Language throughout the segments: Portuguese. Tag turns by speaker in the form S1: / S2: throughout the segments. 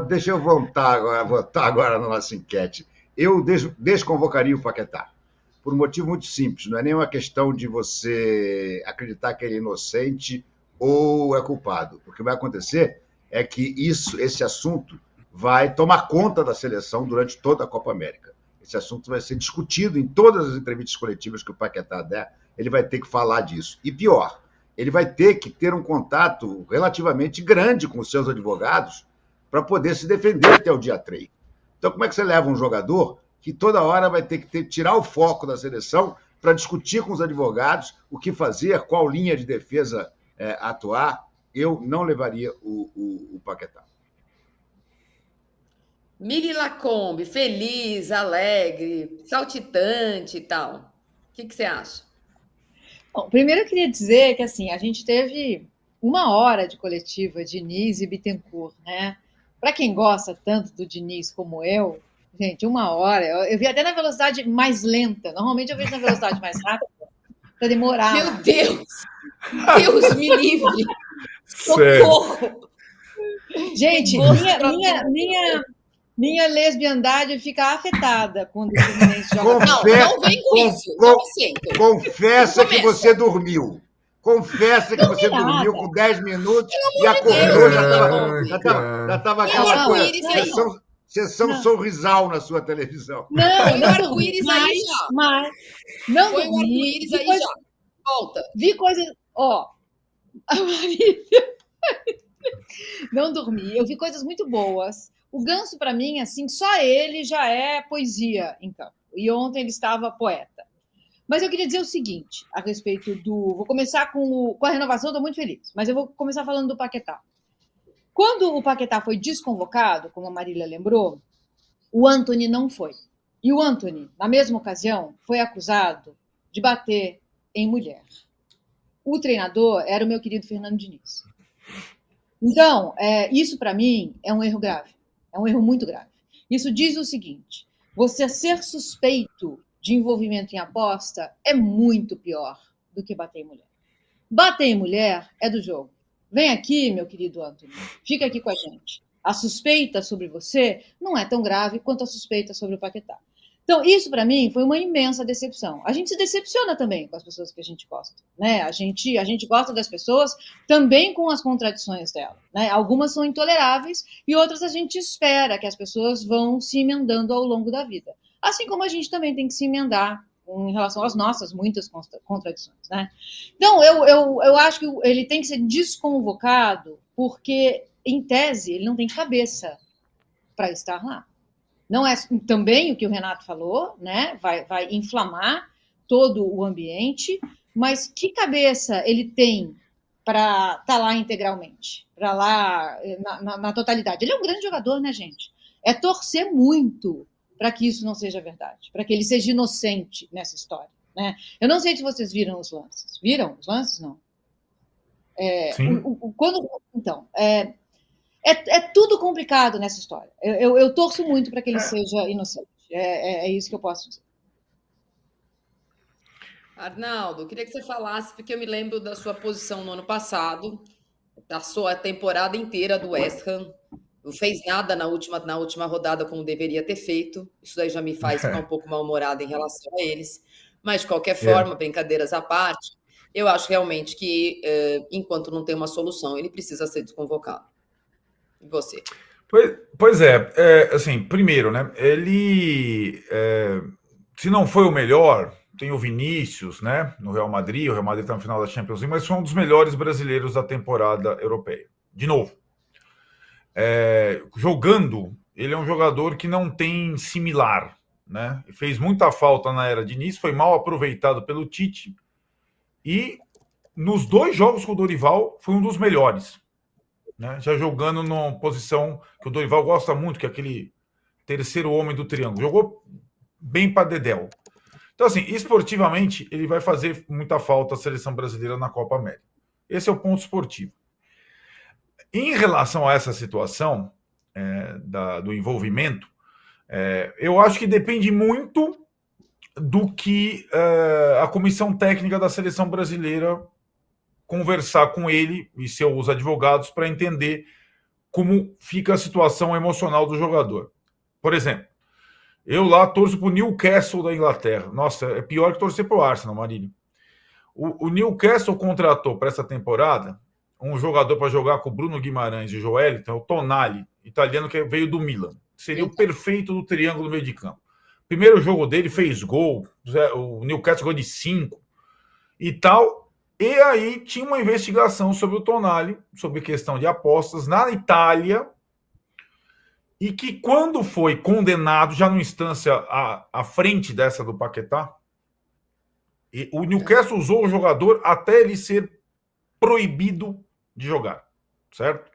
S1: Deixa eu votar agora na nossa enquete. Eu desconvocaria o Paquetá, por um motivo muito simples. Não é nem uma questão de você acreditar que ele é inocente ou é culpado. O que vai acontecer é que esse assunto vai tomar conta da seleção durante toda a Copa América. Esse assunto vai ser discutido em todas as entrevistas coletivas que o Paquetá der. Ele vai ter que falar disso. E pior, ele vai ter que ter um contato relativamente grande com os seus advogados para poder se defender até o dia 3. Então, como é que você leva um jogador que toda hora vai ter que tirar o foco da seleção para discutir com os advogados o que fazer, qual linha de defesa atuar? Eu não levaria o Paquetá.
S2: Miri Lacombe, feliz, alegre, saltitante e tal. O que você acha?
S3: Bom, primeiro eu queria dizer que assim, a gente teve 1 hora de coletiva Diniz e Bittencourt, né? Para quem gosta tanto do Diniz como eu, gente, 1 hora, eu vi até na velocidade mais lenta. Normalmente eu vejo na velocidade mais rápida para demorar.
S2: Meu Deus! Deus me livre! Socorro!
S3: Gente, minha lesbiandade fica afetada quando o Fluminense joga.
S2: Não vem com isso.
S1: Confessa que você dormiu. Confessa que você dormiu com 10 minutos e acordou, já estava aquela coisa. Sessão sorrisal na sua televisão.
S2: Põe o arco-íris aí já.
S3: Mas não
S2: põe o arco-íris aí já. Volta.
S3: Vi coisas. Ó, a Marília. Não dormi. Eu vi coisas muito boas. O Ganso, para mim, assim, só ele já é poesia em campo. E ontem ele estava poeta. Mas eu queria dizer o seguinte a respeito do... Vou começar com a renovação, estou muito feliz, mas eu vou começar falando do Paquetá. Quando o Paquetá foi desconvocado, como a Marília lembrou, o Antony não foi. E o Antony, na mesma ocasião, foi acusado de bater em mulher. O treinador era o meu querido Fernando Diniz. Então, isso para mim é um erro grave. É um erro muito grave. Isso diz o seguinte: você ser suspeito de envolvimento em aposta é muito pior do que bater em mulher. Bater em mulher é do jogo. Vem aqui, meu querido Antony, fica aqui com a gente. A suspeita sobre você não é tão grave quanto a suspeita sobre o Paquetá. Então, isso para mim foi uma imensa decepção. A gente se decepciona também com as pessoas que a gente gosta, né? A gente gosta das pessoas também com as contradições dela, né? Algumas são intoleráveis e outras a gente espera que as pessoas vão se emendando ao longo da vida. Assim como a gente também tem que se emendar em relação às nossas muitas contradições, né? Então, eu acho que ele tem que ser desconvocado porque, em tese, ele não tem cabeça para estar lá. Não é também o que o Renato falou, né? Vai inflamar todo o ambiente, mas que cabeça ele tem para estar lá integralmente, para lá na totalidade? Ele é um grande jogador, né, gente? É torcer muito para que isso não seja verdade, para que ele seja inocente nessa história, né? Eu não sei se vocês viram os lances. Viram os lances? Não.
S4: Sim.
S3: Então, é tudo complicado nessa história. Eu torço muito para que ele seja inocente. É isso que eu posso dizer.
S2: Arnaldo, eu queria que você falasse, porque eu me lembro da sua posição no ano passado, da sua temporada inteira do West Ham. Não fez nada na última rodada como deveria ter feito. Isso daí já me faz ficar um pouco mal-humorada em relação a eles. Mas, de qualquer forma, brincadeiras à parte, eu acho realmente que, enquanto não tem uma solução, ele precisa ser desconvocado. E você?
S4: Pois é, assim, primeiro, né? Ele, se não foi o melhor, tem o Vinícius, né? No Real Madrid, o Real Madrid está no final da Champions League, mas foi um dos melhores brasileiros da temporada europeia. De novo, jogando, ele é um jogador que não tem similar, né? Fez muita falta na era Diniz, foi mal aproveitado pelo Tite e nos 2 jogos com o Dorival foi um dos melhores. Né? Já jogando numa posição que o Dorival gosta muito, que é aquele terceiro homem do triângulo. Jogou bem para dedéu. Então, assim, esportivamente, ele vai fazer muita falta à seleção brasileira na Copa América. Esse é o ponto esportivo. Em relação a essa situação do envolvimento, eu acho que depende muito do que a comissão técnica da seleção brasileira conversar com ele e seus advogados para entender como fica a situação emocional do jogador. Por exemplo, eu lá torço para o Newcastle da Inglaterra. Nossa, é pior que torcer para o Arsenal, Marília. O Newcastle contratou para essa temporada um jogador para jogar com o Bruno Guimarães e o Joelinton, o Tonali, italiano que veio do Milan. Seria o perfeito do triângulo no meio de campo. Primeiro jogo dele, fez gol, o Newcastle ganhou de 5 e tal. E aí tinha uma investigação sobre o Tonali, sobre questão de apostas na Itália, e que quando foi condenado, já numa instância à frente dessa do Paquetá, o Newcastle usou o jogador até ele ser proibido de jogar, certo?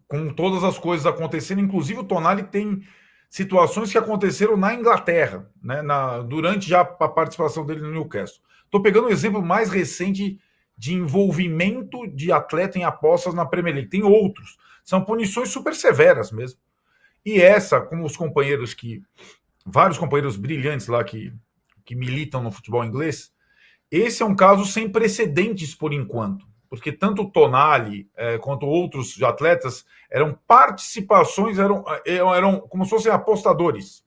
S4: Com todas as coisas acontecendo, inclusive o Tonali tem situações que aconteceram na Inglaterra, né, durante já a participação dele no Newcastle. Estou pegando um exemplo mais recente de envolvimento de atleta em apostas na Premier League. Tem outros. São punições super severas mesmo. E essa, como os companheiros vários companheiros brilhantes lá que militam no futebol inglês, esse é um caso sem precedentes por enquanto, porque tanto o Tonali quanto outros atletas eram participações, eram como se fossem apostadores,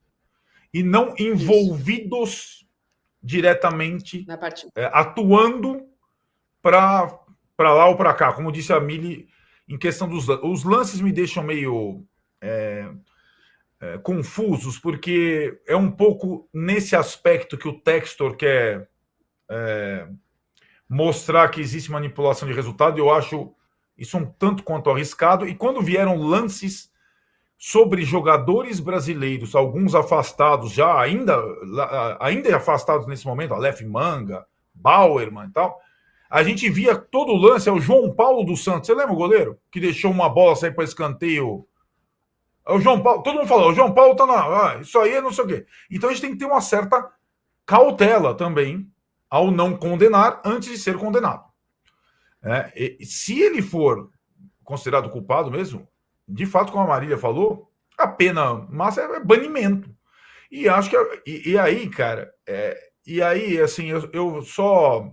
S4: e não envolvidos diretamente, atuando para lá ou para cá. Como disse a Mili, em questão os lances me deixam meio confusos, porque é um pouco nesse aspecto que o Textor quer mostrar que existe manipulação de resultado. Eu acho isso um tanto quanto arriscado. E quando vieram lances sobre jogadores brasileiros, alguns afastados já, ainda afastados nesse momento, Aleph Manga, Bauerman e tal, a gente via todo o lance, é o João Paulo dos Santos. Você lembra o goleiro? Que deixou uma bola sair para escanteio. É o João Paulo, todo mundo falou, o João Paulo tá isso aí é não sei o quê. Então a gente tem que ter uma certa cautela também ao não condenar antes de ser condenado. Se ele for considerado culpado mesmo, de fato, como a Marília falou, a pena máxima é banimento. E acho que... E aí, cara... e aí, assim, eu só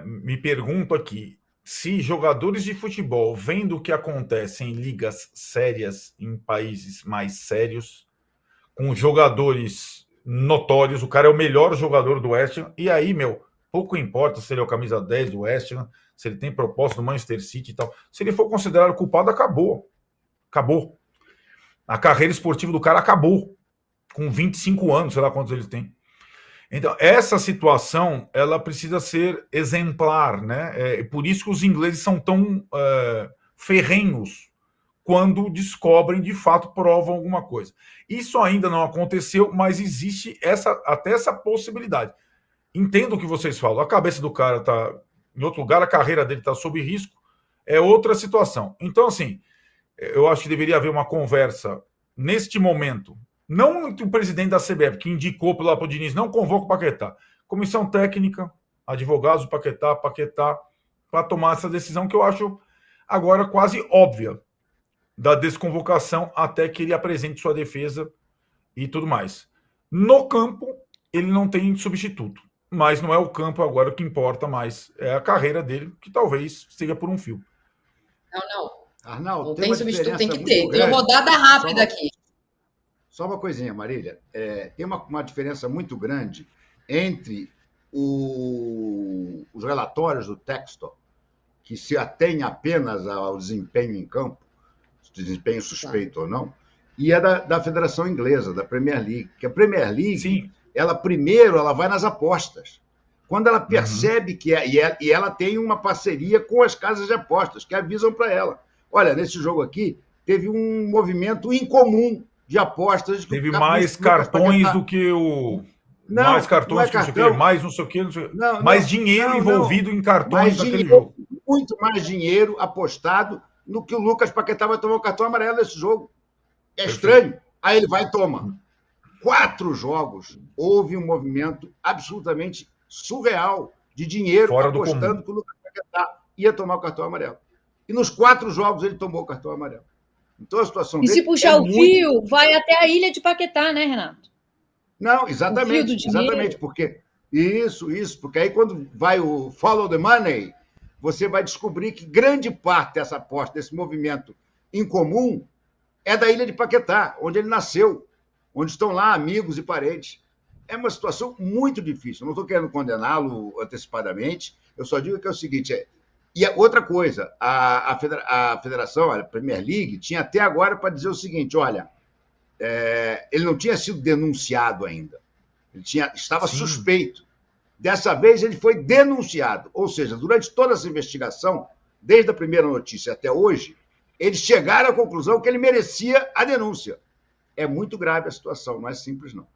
S4: me pergunto aqui, se jogadores de futebol, vendo o que acontece em ligas sérias, em países mais sérios, com jogadores notórios, o cara é o melhor jogador do West Ham, e aí, pouco importa se ele é o camisa 10 do West Ham, se ele tem proposta do Manchester City e tal. Se ele for considerado culpado, acabou. Acabou. A carreira esportiva do cara acabou. Com 25 anos, sei lá quantos ele tem. Então, essa situação, ela precisa ser exemplar, né? Por isso que os ingleses são tão ferrenhos quando descobrem, de fato, provam alguma coisa. Isso ainda não aconteceu, mas existe até essa possibilidade. Entendo o que vocês falam. A cabeça do cara está em outro lugar, a carreira dele está sob risco, é outra situação. Então, assim, eu acho que deveria haver uma conversa neste momento, não entre o presidente da CBF, que indicou para o Diniz, não convoca o Paquetá, comissão técnica, advogados do Paquetá, para tomar essa decisão que eu acho agora quase óbvia, da desconvocação até que ele apresente sua defesa e tudo mais. No campo, ele não tem substituto, mas não é o campo agora o que importa mais, é a carreira dele, que talvez seja por um fio.
S2: Não.
S1: Arnaldo,
S2: não tem substituto, tem que ter.
S1: Grande.
S2: Tem rodada rápida aqui.
S1: Só uma coisinha, Marília. Tem uma diferença muito grande entre os relatórios do Textor, que se atém apenas ao desempenho em campo, desempenho suspeito ou não, e é da Federação Inglesa, da Premier League. Que a Premier League, sim, ela vai nas apostas. Quando ela percebe que e ela tem uma parceria com as casas de apostas, que avisam para ela. Olha, nesse jogo aqui, teve um movimento incomum de apostas.
S4: Teve mais cartões do que o...
S1: Não,
S4: mais cartões que não sei o quê, mais não sei o quê, não sei o quê. Mais dinheiro envolvido em cartões naquele jogo.
S1: Muito mais dinheiro apostado no que o Lucas Paquetá vai tomar o cartão amarelo nesse jogo. É estranho. Aí ele vai e toma. 4 jogos, houve um movimento absolutamente surreal de dinheiro
S4: fora
S1: apostando que o Lucas Paquetá ia tomar o cartão amarelo. E nos 4 jogos ele tomou o cartão amarelo. Então a situação
S3: dele se puxar o fio, vai até a ilha de Paquetá, né, Renato?
S1: Não, exatamente, porque porque aí quando vai o follow the money, você vai descobrir que grande parte dessa aposta, desse movimento incomum, é da ilha de Paquetá, onde ele nasceu, onde estão lá amigos e parentes. É uma situação muito difícil. Não estou querendo condená-lo antecipadamente, eu só digo que é o seguinte... E outra coisa, a federação, a Premier League, tinha até agora para dizer o seguinte, olha, ele não tinha sido denunciado ainda, estava suspeito. Dessa vez ele foi denunciado, ou seja, durante toda essa investigação, desde a primeira notícia até hoje, eles chegaram à conclusão que ele merecia a denúncia. É muito grave a situação, não é simples, não.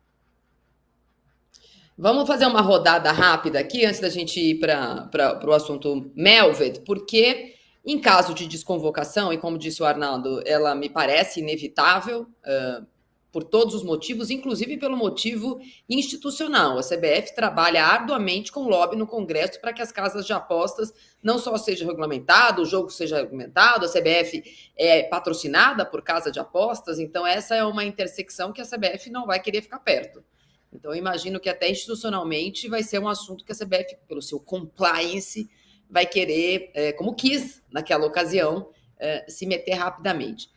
S2: Vamos fazer uma rodada rápida aqui, antes da gente ir para o assunto Melved, porque em caso de desconvocação, e como disse o Arnaldo, ela me parece inevitável, por todos os motivos, inclusive pelo motivo institucional. A CBF trabalha arduamente com lobby no Congresso para que as casas de apostas não só sejam regulamentado, o jogo seja regulamentado, a CBF é patrocinada por casa de apostas, então essa é uma intersecção que a CBF não vai querer ficar perto. Então, eu imagino que até institucionalmente vai ser um assunto que a CBF, pelo seu compliance, vai querer, como quis naquela ocasião, se meter rapidamente.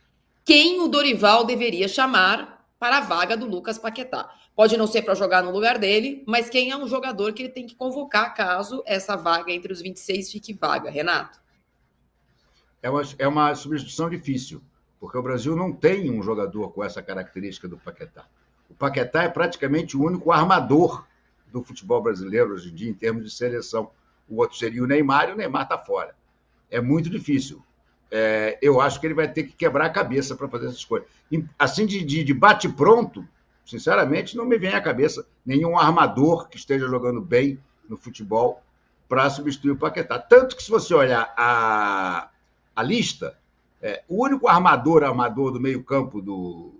S2: Quem o Dorival deveria chamar para a vaga do Lucas Paquetá? Pode não ser para jogar no lugar dele, mas quem é um jogador que ele tem que convocar caso essa vaga entre os 26 fique vaga? Renato?
S1: É uma substituição difícil, porque o Brasil não tem um jogador com essa característica do Paquetá. O Paquetá é praticamente o único armador do futebol brasileiro hoje em dia, em termos de seleção. O outro seria o Neymar, e o Neymar está fora. É muito difícil. Eu acho que ele vai ter que quebrar a cabeça para fazer essa escolha. Assim, de bate-pronto, sinceramente, não me vem à cabeça nenhum armador que esteja jogando bem no futebol para substituir o Paquetá. Tanto que, se você olhar a lista, o único armador do meio-campo do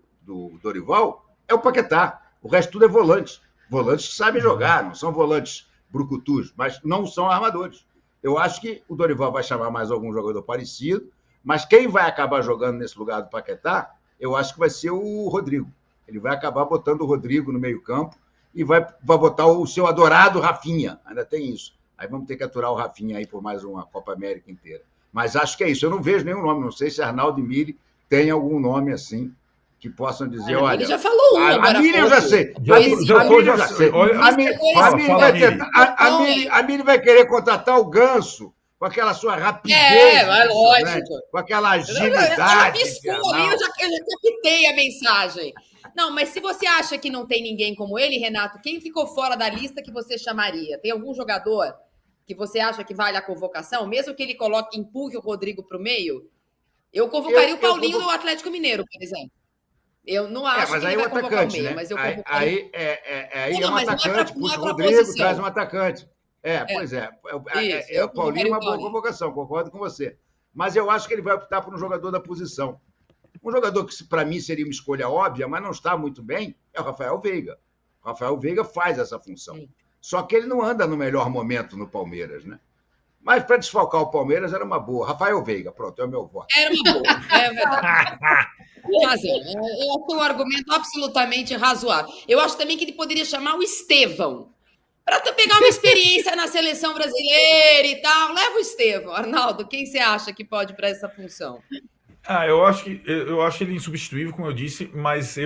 S1: Dorival é o Paquetá. O resto tudo é volante. Volantes que sabem jogar, não são volantes brucutus, mas não são armadores. Eu acho que o Dorival vai chamar mais algum jogador parecido, mas quem vai acabar jogando nesse lugar do Paquetá, eu acho que vai ser o Rodrigo. Ele vai acabar botando o Rodrigo no meio-campo e vai botar o seu adorado Rafinha. Ainda tem isso. Aí vamos ter que aturar o Rafinha aí por mais uma Copa América inteira. Mas acho que é isso. Eu não vejo nenhum nome. Não sei se Arnaldo e Mili tem algum nome assim que possam dizer, olha...
S2: Ele já falou
S1: a Mili eu já sei. A Mili vai querer contratar o Ganso com aquela sua rapidez.
S2: Lógico.
S1: Com aquela agilidade.
S2: Eu já captei a mensagem. Não, mas se você acha que não tem ninguém como ele, Renato, quem ficou fora da lista que você chamaria? Tem algum jogador que você acha que vale a convocação? Mesmo que ele empurre o Rodrigo para o meio? Eu convocaria o Paulinho do Atlético Mineiro, por exemplo. Eu não acho
S1: mas
S2: que
S1: aí
S2: ele vai convocar o meio, mas eu convocaria...
S1: Aí é um atacante, puxa o Rodrigo, traz um atacante. Pois é. O Paulinho é uma boa convocação, concordo com você. Mas eu acho que ele vai optar por um jogador da posição. Um jogador que, para mim, seria uma escolha óbvia, mas não está muito bem, é o Rafael Veiga. O Rafael Veiga faz essa função. Sim. Só que ele não anda no melhor momento no Palmeiras, né? Mas para desfalcar o Palmeiras era uma boa. Rafael Veiga, pronto, é o meu voto.
S2: Era uma boa, é verdade. Mas eu acho um argumento absolutamente razoável. Eu acho também que ele poderia chamar o Estevão, para pegar uma experiência na seleção brasileira e tal. Leva o Estevão. Arnaldo, quem você acha que pode para essa função?
S4: Eu acho ele insubstituível, como eu disse, mas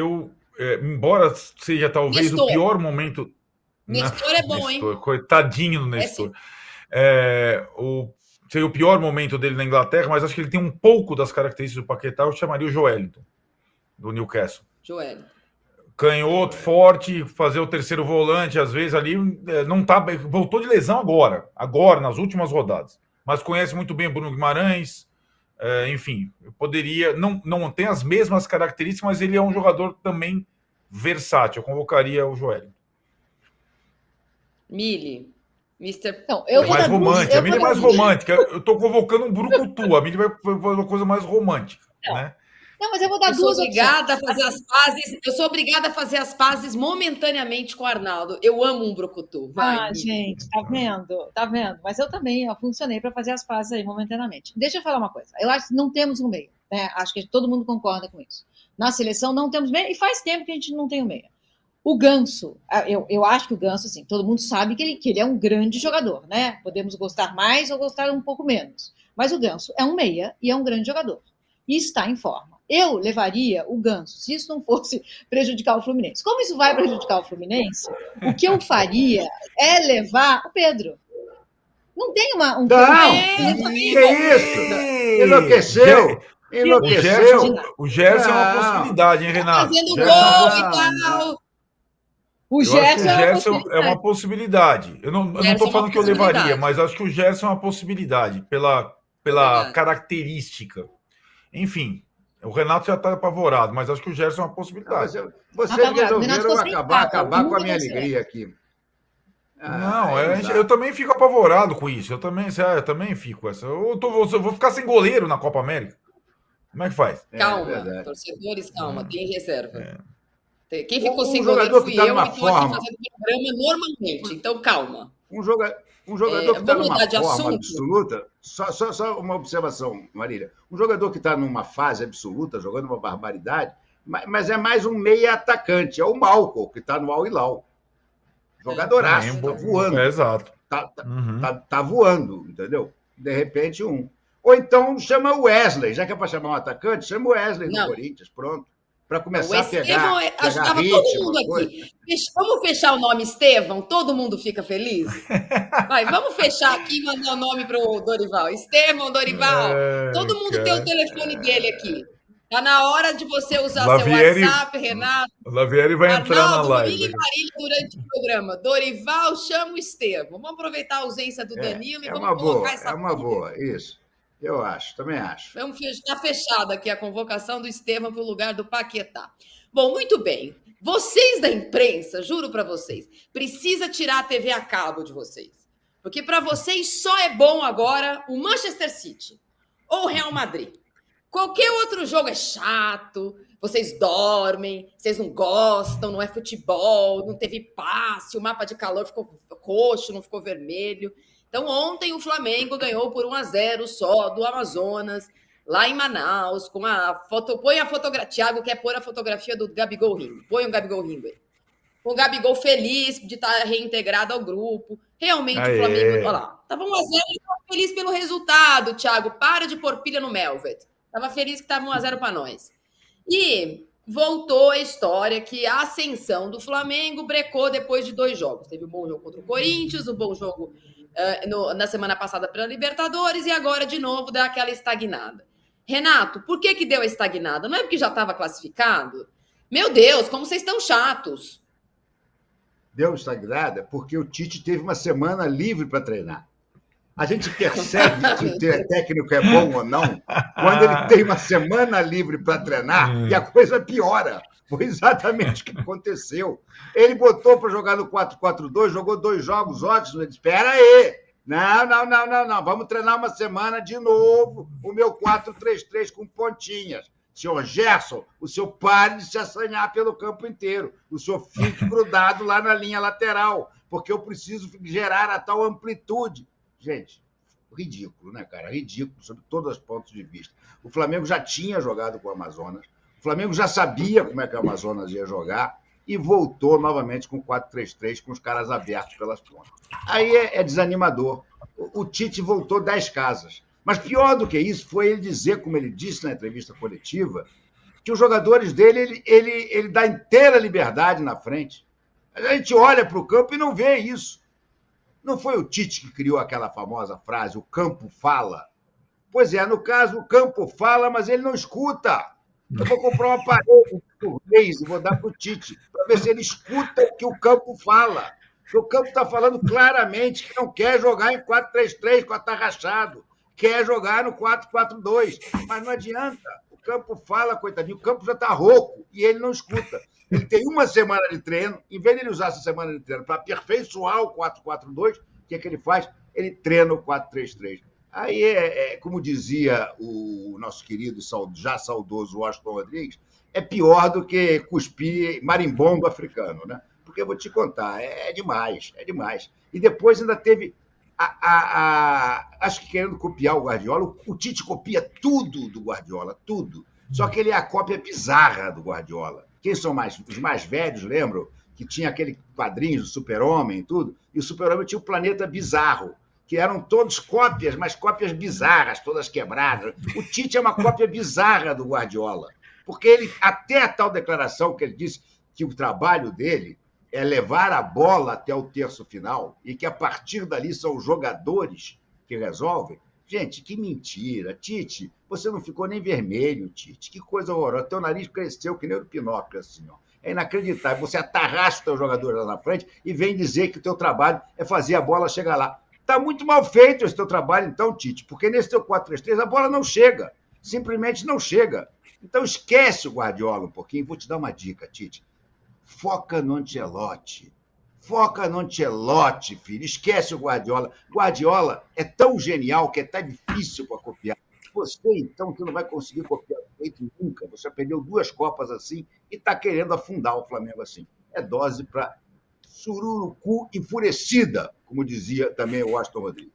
S4: embora seja talvez Nestor. O pior momento...
S2: Nestor é bom, Nestor,
S4: hein? Coitadinho do Nestor. Seria o pior momento dele na Inglaterra, mas acho que ele tem um pouco das características do Paquetá. Eu chamaria o Joelinton, do Newcastle.
S2: Joelinton.
S4: Canhoto, forte, fazer o terceiro volante, às vezes ali, não tá, voltou de lesão agora, nas últimas rodadas. Mas conhece muito bem o Bruno Guimarães, enfim, poderia, não tem as mesmas características, mas ele é um jogador também versátil. Eu convocaria o Joelinton.
S2: Mili.
S3: Não, eu
S4: mais romântica. A Mili é mais romântica. Eu estou convocando um brucutu. A Mili vai fazer uma coisa mais romântica, né?
S3: Não, mas eu vou dar duas opções.
S2: Eu sou obrigada a fazer as pazes momentaneamente com o Arnaldo. Eu amo um brucutu.
S3: Gente, tá vendo? Tá vendo? Mas eu também funcionei para fazer as pazes aí momentaneamente. Deixa eu falar uma coisa. Eu acho que não temos um meia, né? Acho que todo mundo concorda com isso. Na seleção não temos meia e faz tempo que a gente não tem um meia. O Ganso, eu acho que o Ganso, assim, todo mundo sabe que ele é um grande jogador, né? Podemos gostar mais ou gostar um pouco menos. Mas o Ganso é um meia e é um grande jogador. E está em forma. Eu levaria o Ganso, se isso não fosse prejudicar o Fluminense. Como isso vai prejudicar o Fluminense, o que eu faria é levar o Pedro. Não tem um...
S1: Que isso? Enlouqueceu!
S4: O Gerson é uma possibilidade, hein, Renato?
S2: Fazendo gol e tal.
S3: O Gerson
S4: é uma possibilidade. Eu não estou falando que eu levaria, mas acho que o Gerson é uma possibilidade, pela característica. Enfim, o Renato já está apavorado, mas acho que o Gerson é uma possibilidade.
S1: Vocês resolveram acabar com a minha alegria aqui.
S4: Eu também fico apavorado com isso. Eu também fico. Eu vou ficar sem goleiro na Copa América. Como é que faz?
S2: Calma, torcedores, calma, tem reserva. Quem ficou
S1: Um
S2: sem
S1: jogador
S2: goleiro
S1: que
S2: fui
S1: tá
S2: eu
S1: numa
S2: e estou aqui
S1: forma.
S2: fazendo programa normalmente, então calma.
S1: Um jogador que está
S2: vamos
S1: numa
S2: mudar de
S1: forma
S2: assunto?
S1: absoluta. Só uma observação, Marília. Um jogador que está numa fase absoluta, jogando uma barbaridade, mas é mais um meia atacante. É o Malcom, que está no Al Hilal. Jogadoraço, tá voando.
S4: Exato.
S1: Tá voando, entendeu? De repente, um. Ou então chama o Wesley, já que é para chamar um atacante, chama o Wesley do Corinthians, pronto. Para começar a pegar
S2: ajudava
S1: ritmo,
S2: todo mundo aqui. Vamos fechar o nome Estevão? Todo mundo fica feliz? Vai, vamos fechar aqui e mandar o nome para o Dorival. Estevão, Dorival. Todo mundo tem o telefone dele aqui. Tá na hora de você usar seu WhatsApp, Renato.
S4: O Lavieri vai entrar na live.
S2: Marília e Marília durante o programa. Dorival, chama o Estevão. Vamos aproveitar a ausência do Danilo e vamos colocar essa...
S1: É uma boa, isso. Eu acho, também acho.
S2: Está fechada aqui a convocação do Estevão para o lugar do Paquetá. Bom, muito bem. Vocês da imprensa, juro para vocês, precisa tirar a TV a cabo de vocês. Porque para vocês só é bom agora o Manchester City ou o Real Madrid. Qualquer outro jogo é chato, vocês dormem, vocês não gostam, não é futebol, não teve passe, o mapa de calor ficou roxo, não ficou vermelho. Então, ontem o Flamengo ganhou por 1-0 só do Amazonas, lá em Manaus, com a foto. Põe a fotografia. Thiago quer pôr a fotografia do Gabigol rindo. Põe o Gabigol rindo aí. O Gabigol feliz de estar reintegrado ao grupo. Realmente o Flamengo. Olha lá. Estava 1-0 e estava feliz pelo resultado, Thiago. Para de pôr pilha no Melvet. Estava feliz que estava 1-0 para nós. E voltou a história que a ascensão do Flamengo brecou depois de 2 jogos. Teve um bom jogo contra o Corinthians, um bom jogo na semana passada pela Libertadores e agora de novo dá aquela estagnada. Renato, por que deu a estagnada? Não é porque já estava classificado? Meu Deus, como vocês estão chatos.
S1: Deu estagnada porque o Tite teve uma semana livre para treinar. A gente percebe se o técnico é bom ou não quando ele tem uma semana livre para treinar e a coisa piora. Foi exatamente o que aconteceu. Ele botou para jogar no 4-4-2, jogou 2 jogos ótimos. Ele disse, espera aí. Não. Vamos treinar uma semana de novo o meu 4-3-3 com pontinhas. Senhor Gerson, o senhor pare de se assanhar pelo campo inteiro. O senhor fique grudado lá na linha lateral, porque eu preciso gerar a tal amplitude. Gente, ridículo, né, cara? Ridículo, sob todos os pontos de vista. O Flamengo já tinha jogado com o Amazonas, o Flamengo já sabia como é que o Amazonas ia jogar e voltou novamente com 4-3-3, com os caras abertos pelas pontas. Aí é desanimador. O Tite voltou 10 casas. Mas pior do que isso foi ele dizer, como ele disse na entrevista coletiva, que os jogadores dele, ele dá inteira liberdade na frente. A gente olha para o campo e não vê isso. Não foi o Tite que criou aquela famosa frase, o campo fala? Pois é, no caso, o campo fala, mas ele não escuta. Eu vou comprar um aparelho por mês e vou dar para o Tite, para ver se ele escuta o que o campo fala. Porque o campo está falando claramente que não quer jogar em 4-3-3 com atarrachado, quer jogar no 4-4-2. Mas não adianta. O campo fala, coitadinho, o campo já está rouco e ele não escuta. Ele tem uma semana de treino, em vez de ele usar essa semana de treino para aperfeiçoar o 4-4-2, o que é que ele faz? Ele treina o 4-3-3. Aí como dizia o nosso querido, já saudoso Washington Rodrigues, é pior do que cuspir marimbondo africano, né? Porque eu vou te contar, é demais. E depois ainda teve, acho que querendo copiar o Guardiola, o Tite copia tudo do Guardiola, tudo. Só que ele é a cópia bizarra do Guardiola. Quem são os mais velhos, lembram? que tinha aquele quadrinho do Super-Homem e tudo, e o Super-Homem tinha o planeta bizarro, que eram todos cópias, mas cópias bizarras, todas quebradas. O Tite é uma cópia bizarra do Guardiola, porque ele, até a tal declaração que ele disse que o trabalho dele é levar a bola até o terço final e que a partir dali são os jogadores que resolvem. Gente, que mentira. Tite, você não ficou nem vermelho, Tite. Que coisa horrorosa. Teu nariz cresceu que nem o do Pinóquio, assim, ó. É inacreditável. Você atarraça os teus jogadores lá na frente e vem dizer que o teu trabalho é fazer a bola chegar lá. Está muito mal feito esse teu trabalho, então, Tite, porque nesse teu 4-3-3 a bola não chega. Simplesmente não chega. Então esquece o Guardiola um pouquinho. Vou te dar uma dica, Tite. Foca no Ancelotti. Foca no Ancelotti, filho. Esquece o Guardiola. Guardiola é tão genial que é tão difícil para copiar. Você, então, que não vai conseguir copiar o feito nunca. Você perdeu 2 Copas assim e está querendo afundar o Flamengo assim. É dose para sururucu enfurecida, como dizia também o Aston Rodrigues.